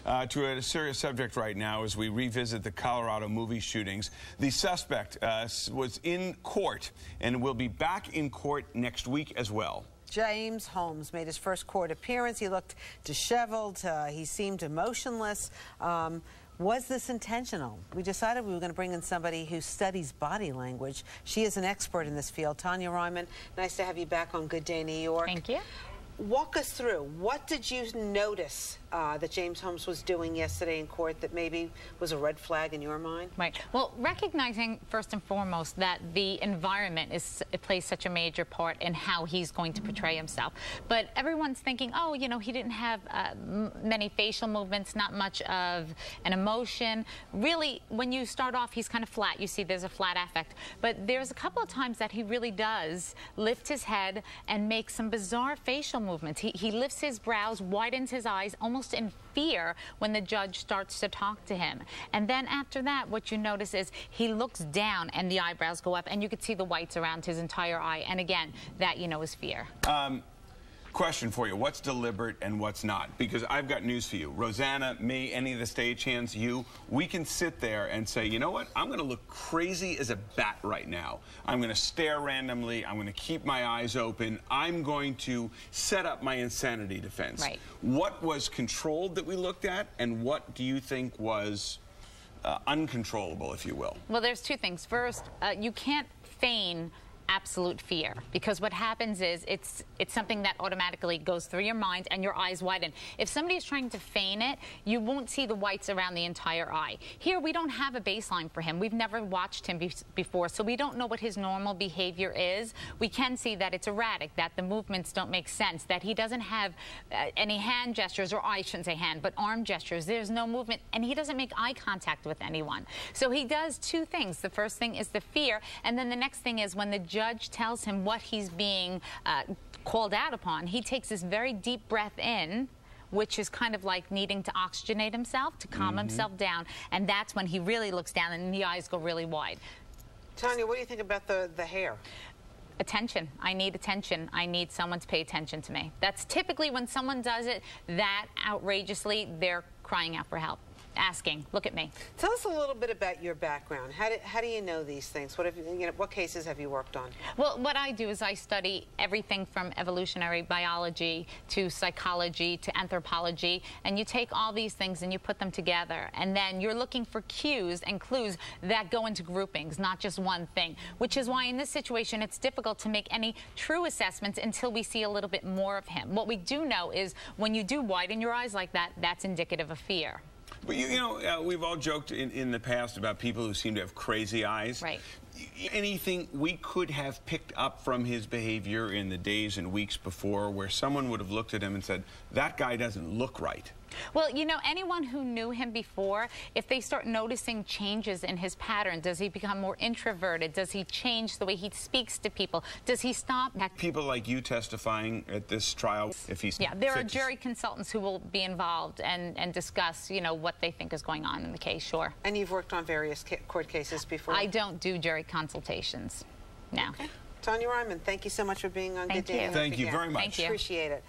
To a serious subject right now as we revisit the Colorado movie shootings. The suspect was in court and will be back in court next week as well. James Holmes made his first court appearance. He looked disheveled. He seemed emotionless. Was this intentional? We decided we were going to bring in somebody who studies body language. She is an expert in this field. Tonya Reiman, nice to have you back on Good Day New York. Thank you. Walk us through. What did you notice that James Holmes was doing yesterday in court that maybe was a red flag in your mind? Right. Well, recognizing first and foremost that the environment plays such a major part in how he's going to portray himself. But everyone's thinking, oh, you know, he didn't have many facial movements, not much of an emotion. Really, when you start off, he's kind of flat. You see there's a flat affect. But there's a couple of times that he really does lift his head and make some bizarre facial movements. He lifts his brows, widens his eyes, almost in fear when the judge starts to talk to him. And then after that, what you notice is he looks down and the eyebrows go up and you could see the whites around his entire eye. And again, that, you know, is fear. Question for you. What's deliberate and what's not? Because I've got news for you. Rosanna, me, any of the stagehands, you, we can sit there and say, you know what? I'm going to look crazy as a bat right now. I'm going to stare randomly. I'm going to keep my eyes open. I'm going to set up my insanity defense. Right. What was controlled that we looked at, and what do you think was uncontrollable, if you will? Well, there's two things. First, you can't feign absolute fear, because what happens is it's something that automatically goes through your mind and your eyes widen. If somebody is trying to feign it, you won't see the whites around the entire eye. Here we don't have a baseline for him. We've never watched him before, so we don't know what his normal behavior is. We can see that it's erratic, that the movements don't make sense, that he doesn't have any hand gestures, or I shouldn't say hand, but arm gestures. There's no movement, and he doesn't make eye contact with anyone. So he does two things. The first thing is the fear, and then the next thing is when the judge tells him what he's being called out upon, he takes this very deep breath in, which is kind of like needing to oxygenate himself, to calm himself down, and that's when he really looks down and the eyes go really wide. Tonya, what do you think about the hair? Attention. I need attention. I need someone to pay attention to me. That's typically when someone does it that outrageously, they're crying out for help, asking, look at me. Tell us a little bit about your background. How do you know these things? What cases have you worked on? Well, what I do is I study everything from evolutionary biology to psychology to anthropology, and you take all these things and you put them together, and then you're looking for cues and clues that go into groupings, not just one thing, which is why in this situation it's difficult to make any true assessments until we see a little bit more of him. What we do know is when you do widen your eyes like that, that's indicative of fear. But you know, we've all joked in the past about people who seem to have crazy eyes. Right. Anything we could have picked up from his behavior in the days and weeks before where someone would have looked at him and said, that guy doesn't look right? Well, you know, anyone who knew him before, if they start noticing changes in his pattern, does he become more introverted? Does he change the way he speaks to people? Does he stop? People like you testifying at this trial, if he's... Yeah, there are jury consultants who will be involved and discuss, you know, what they think is going on in the case, sure. And you've worked on various court cases before? I don't do jury consultations, no. Okay. Tonya Reiman, thank you so much for being on Good Day. Thank you very much. Thank you. Appreciate it.